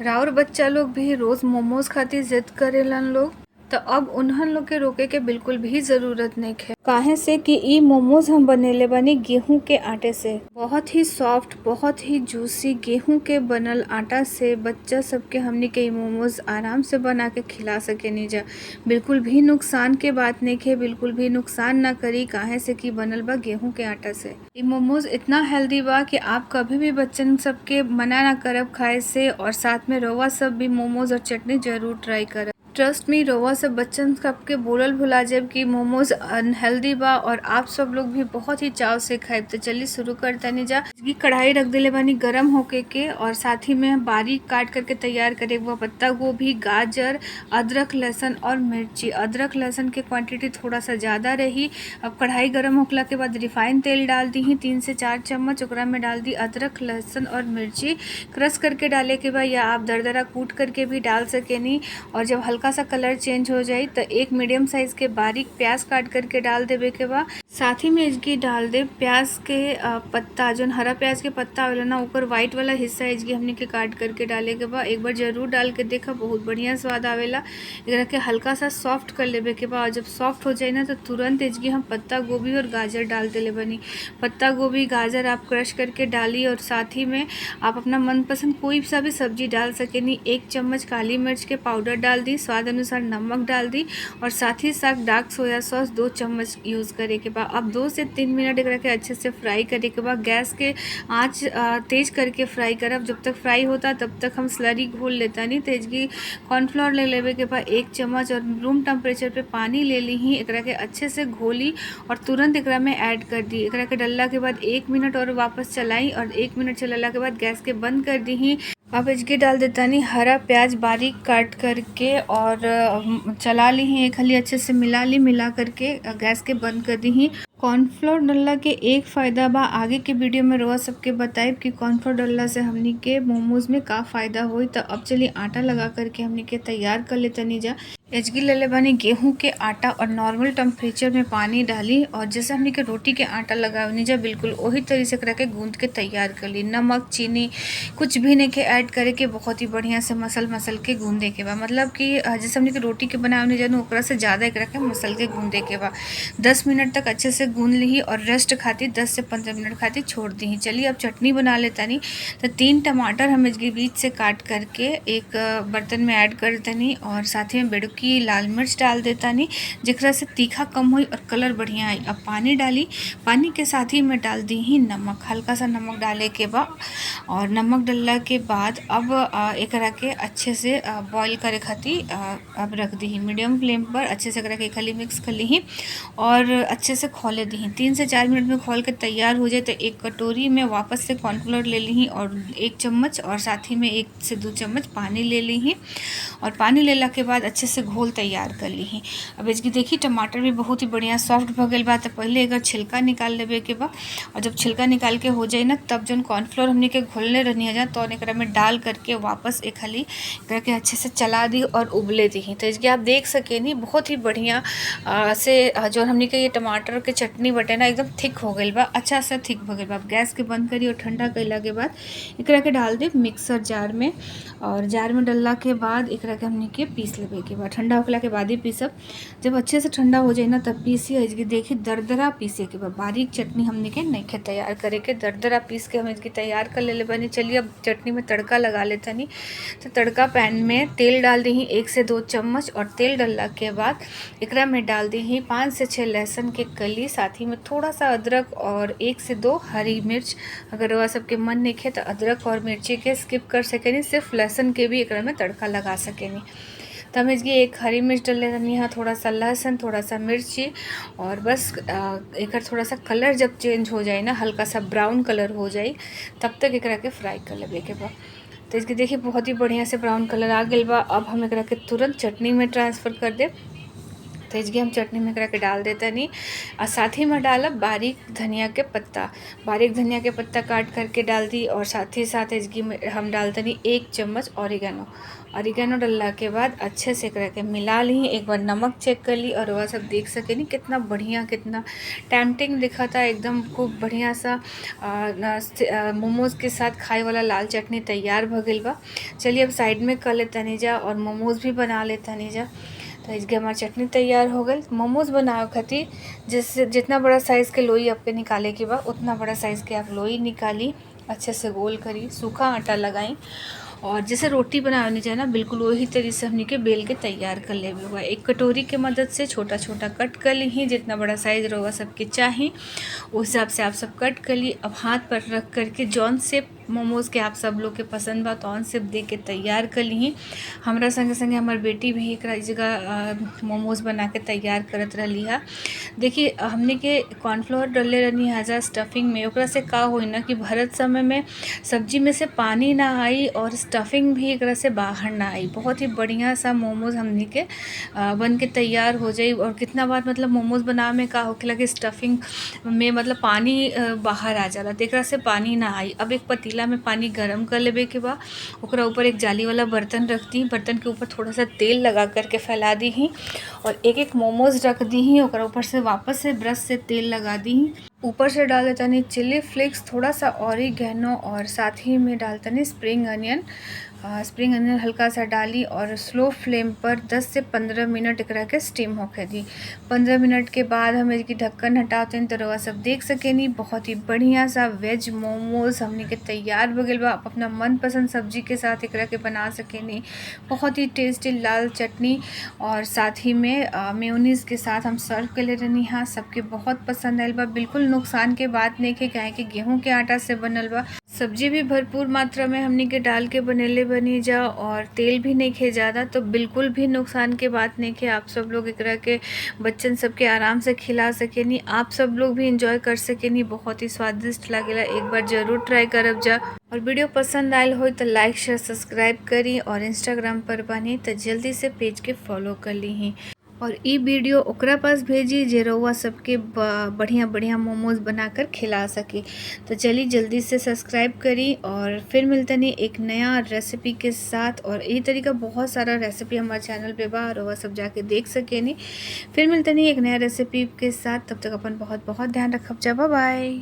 राउर बच्चा लोग भी रोज मोमोज खातिर जिद करेलन लोग। तो अब उन्हन लोग के रोके के बिल्कुल भी जरूरत नहीं है। काहे से कि ई मोमोज हम बनेले बानी गेहूं के आटे से। बहुत ही सॉफ्ट, बहुत ही जूसी गेहूं के बनल आटा से बच्चा सबके हमनी के ई मोमोज आराम से बना के खिला सके नीजा। बिल्कुल भी नुकसान के बात नहीं है, बिल्कुल भी नुकसान ना करी। काहे से कि बनल बा गेहूं के आटा से। ई मोमोज इतना हेल्दी बा कि आप कभी भी बच्चन सबके मना ना करब खाए से। और साथ में रउआ सब भी मोमोज और चटनी जरूर ट्राई करब। ट्रस्ट मी, रउआ सब बच्चन सबके बोलल भुला जाब कि मोमोज अनहेल्दी बा और आप सब लोग भी बहुत ही चाव से खाइब। तो चलिए शुरू करतानी जा। इसकी कढ़ाई रख देले बानी गरम होके के, और साथ ही में बारीक काट करके तैयार करे हुआ पत्ता गोभी, गाजर, अदरक, लहसुन और मिर्ची। अदरक लहसुन के क्वांटिटी थोड़ा सा ज़्यादा रही। अब कढ़ाई गरम होखला के बाद रिफाइंड तेल डाल दी ही 3 से 4 चम्मच। ओकरा में डाल दी अदरक, लहसुन और मिर्ची। क्रश करके डाले के बाद या आप दरदरा कूट करके भी डाल सकेनी। और जब हल्का सा कलर चेंज हो जाए तो एक मीडियम साइज के बारीक प्याज काट करके डाल देवे के बाद साथ ही में इसकी डाल दे प्याज के पत्ता। जो हरा प्याज के पत्ता वाला ना, ऊपर व्हाइट वाला हिस्सा इसकी हमने के काट करके डाले के बाद एक बार जरूर डाल के देखा, बहुत बढ़िया स्वाद आवेला। एकरा के हल्का सा सॉफ्ट कर लेवे के बाद जब सॉफ्ट हो जाए ना तो तुरंत इसकी हम पत्ता गोभी और गाजर डाल देले बनी। पत्ता गोभी गाजर आप क्रश करके डाली और साथ ही में आप अपना मनपसंद कोई सा भी सब्जी डाल सकेनी। 1 चम्मच काली मिर्च के पाउडर डाल दी, स्वाद अनुसार नमक डाल दी और साथ ही साथ डार्क सोया सॉस 2 चम्मच यूज़ करे के बाद अब 2 से 3 मिनट एकरा के अच्छे से फ्राई करे के बाद गैस के आँच तेज करके फ्राई करब। जब तक फ्राई होता तब तक हम स्लरी घोल लेता नहीं। तेज की कॉर्नफ्लोर ले लेवे के बाद 1 चम्मच और रूम टेम्परेचर पे पानी ले ली ही एकरा के अच्छे से घोली और तुरंत एकरा में ऐड कर दी। एकरा के डलला के बाद 1 मिनट और वापस चलाई और 1 मिनट चलाला के बाद गैस के बंद कर दी ही। अब इसकी डाल देता नहीं हरा प्याज बारीक काट करके और चला ली ही एक हली अच्छे से मिला करके गैस के बंद कर दी ही। कॉर्नफ्लोर डलला के एक फ़ायदा बा, आगे के वीडियो में रोज सबके बताइब कि कॉर्नफ्लोर डलला से हमनी के मोमोज में का फ़ायदा होई। तो अब चलिए आटा लगा करके हमनी के तैयार कर लेतनी जा। एजगी ले ले बानी गेहूं के आटा और नॉर्मल टेम्परेचर में पानी डाली और जैसे हमनी के रोटी के आटा लगावनी जा बिल्कुल वही तरीके से करके गूंद के तैयार कर ली। नमक चीनी कुछ भी नहीं के ऐड करे के बहुत ही बढ़िया से मसल के गूंदे के बा। मतलब कि जैसे हमनी के रोटी के बनावनी जानू ओकरा से ज़्यादा एकरा के मसल के गूंदे के बा। 10 मिनट तक अच्छे से गूंद ली और रेस्ट खातिर 10 से 15 मिनट खातिर छोड़ दी। चलिए अब चटनी बना लेता नहीं। तो 3 टमाटर हम इसके बीच से काट करके एक बर्तन में ऐड कर देनी और साथ में बेड़की लाल मिर्च डाल देता नहीं, जिकरा से तीखा कम हुई और कलर बढ़िया आई। अब पानी डाली, पानी के साथ ही मैं डाल दी ही नमक, हल्का सा नमक डाले के बाद और नमक डालला के बाद अब एकरा के अच्छे से बॉईल करे खातिर अब रख दी। मीडियम फ्लेम पर अच्छे से एकरा के खाली मिक्स कर ली और अच्छे से खोले दी। 3 से 4 मिनट में खोल के तैयार हो जाए तो एक कटोरी में वापस से कॉर्नफ्लोर ले ली और 1 चम्मच और साथ ही में 1 से 2 चम्मच पानी ले ली और पानी लेला के बाद अच्छे से घोल तैयार कर ली। अब इसकी देखी टमाटर भी बहुत ही बढ़िया सॉफ्ट भ गई बा। तो पहले अगर छिलका निकाल लेवे के बा और जब छिलका निकाल के हो जाए ना तब जो कॉर्नफ्लोर हमने के घोलने रहनी है तो एकरा में डाल करके वापस एक हली एकरा के अच्छे से चला दी और उबले दी। तो इसके आप देख सके नहीं बहुत ही बढ़िया से जो हमने के ये टमाटर के चटनी बटे ना एकदम थिक हो गई बा, अच्छा से थिक हो गई बा। गैस के बंद करी और ठंडा कैला के बाद एकरा के डाल दे मिक्सर जार में और जार में डालला के बाद एकरा के हमने के पीस लेवे के बाद ठंडा होखला के बाद ही पीसब। जब अच्छे से ठंडा हो जाए ना तब पीसी। इसकी देखिए दरदरा पीसे के बाद बारीक चटनी हमने के नहीं खे तैयार करे के दरदरा पीस के हम इसकी तैयार कर ले बनी। चलिए अब चटनी में तड़का लगा लेता नहीं। तो तड़का पैन में तेल डाल दी 1 से 2 चम्मच और तेल डालला के बाद एकरा में डाल दी 5 से 6 लहसुन के कली, साथ ही में थोड़ा सा अदरक और 1 से 2 हरी मिर्च। अगर वह सबके मन नहीं खे तो अदरक और मिर्ची के स्किप कर सकेनी, सिर्फ लहसुन के भी एकरा में तड़का लगा सकेनी। तब इसकी 1 हरी मिर्च डाल लेनी है, थोड़ा सा लहसुन, थोड़ा सा मिर्ची और बस एक थोड़ा सा कलर जब चेंज हो जाए ना हल्का सा ब्राउन कलर हो जाए तब तक एकरा के फ्राई कर लेवे के बाद। तो इसकी देखिए बहुत ही बढ़िया से ब्राउन कलर आ गई बा। अब हम एकरा के तुरंत चटनी में ट्रांसफ़र कर दे। तो इसके हम चटनी में करा के डाल देता नहीं। और साथ ही में डाला बारीक धनिया के पत्ता, बारीक धनिया के पत्ता काट करके डाल दी। और साथ ही साथ इसकी में हम डालते नहीं 1 चम्मच ऑरिगेनो। ऑरिगेनो डालने के बाद अच्छे से करके मिला ली। एक बार नमक चेक कर ली और वह सब देख सके नहीं कितना बढ़िया, कितना टेम्पटिंग दिखा था एकदम। खूब बढ़िया सा मोमोज़ के साथ खाए वाला लाल चटनी तैयार भ गइल बा। चलिए अब साइड में कर ले तनी जा और मोमोज़ भी बना ले तनी जा। तो इसके हमारी चटनी तैयार हो गई। मोमोज़ बनावे खातिर जैसे जितना बड़ा साइज़ के लोई आपके निकाले के बाद उतना बड़ा साइज़ के आप लोई निकाली, अच्छे से गोल करी, सूखा आटा लगाई और जैसे रोटी बनाने जाए ना बिल्कुल वही तरीके से हमने के बेल के तैयार कर ले हुआ। एक कटोरी के मदद से छोटा छोटा कट कर ली ही, जितना बड़ा साइज़ रहोगा सबके चाहे उस हिसाब से आप सब कट कर ली। अब हाथ पर रख करके जौन से मोमोज़ के आप सब लोग के पसंद बा तौन से दे के तैयार कर ली। हमरा संगे संगे हमार बेटी भी एक जगह मोमोज़ बना के तैयार करत रही है। देखिए हमने के कॉर्नफ्लोर डले रहनी है स्टफिंग में, ओकरा से का होई ना कि भरत समय में सब्जी में से पानी ना आई और स्टफिंग भी एक से बाहर ना आई। बहुत ही बढ़िया सा मोमोज़ हमने के बन के तैयार हो जाई। और कितना बार मतलब मोमोज़ बनावे में का होखेला कि स्टफिंग में मतलब पानी बाहर आ जाला, तो एकरा से पानी ना आई। अब एक पतीला में पानी गरम कर लेवे के बाद ओकरा ऊपर एक जाली वाला बर्तन रख दी। बर्तन के ऊपर थोड़ा सा तेल लगा करके फैला दी ही और एक एक मोमोज़ रख दी ही। ओकरा ऊपर से वापस से ब्रश से तेल लगा दी ही। ऊपर से डाल देता नहीं चिली फ्लेक्स, थोड़ा सा ऑरिगेनो और साथ ही में डालता नहीं स्प्रिंग अनियन। स्प्रिंग अनियन हल्का सा डाली और स्लो फ्लेम पर 10 से 15 मिनट एकरा के स्टीम होके दी। 15 मिनट के बाद हम इसकी ढक्कन हटाते हैं तो रवा सब देख सकेनी बहुत ही बढ़िया सा वेज मोमोज़ हमने के तैयार हो गइल बा। आप अपना मनपसंद सब्जी के साथ एकरा के बना सकेनी। बहुत ही टेस्टी लाल चटनी और साथ ही में मेयोनीज़ के साथ हम सर्व कर ले रहनी हाँ। सबके बहुत पसंद आयल बा, बिल्कुल नुकसान के बात नहीं है काहे कि गेहूं के आटा से बनल बा। सब्जी भी भरपूर मात्रा में हमने के डाल के बनेले बनी जा और तेल भी नहीं खे ज़्यादा, तो बिल्कुल भी नुकसान के बात नहीं है। आप सब लोग एकरा के बच्चन सबके आराम से खिला सकेनी, आप सब लोग भी इंजॉय कर सकेनी। बहुत ही स्वादिष्ट लागेला, एक बार ज़रूर ट्राई करब जा। और वीडियो पसंद आयल हो तो लाइक शेयर सब्सक्राइब करी और इंस्टाग्राम पर बनी तो जल्दी से पेज के फॉलो कर ली ही। और ई वीडियो ओकरा पास भेजी जे रउआ सबके बढ़िया बढ़िया मोमोज़ बनाकर खिला सके। तो चलिए जल्दी से सब्सक्राइब करी और फिर मिलते नहीं एक नया रेसिपी के साथ। और ये तरीका बहुत सारा रेसिपी हमारे चैनल पे बा, रउआ सब जाके देख सके नहीं। फिर मिलते नहीं एक नया रेसिपी के साथ, तब तक अपन बहुत बहुत ध्यान रखब जा। Bye by.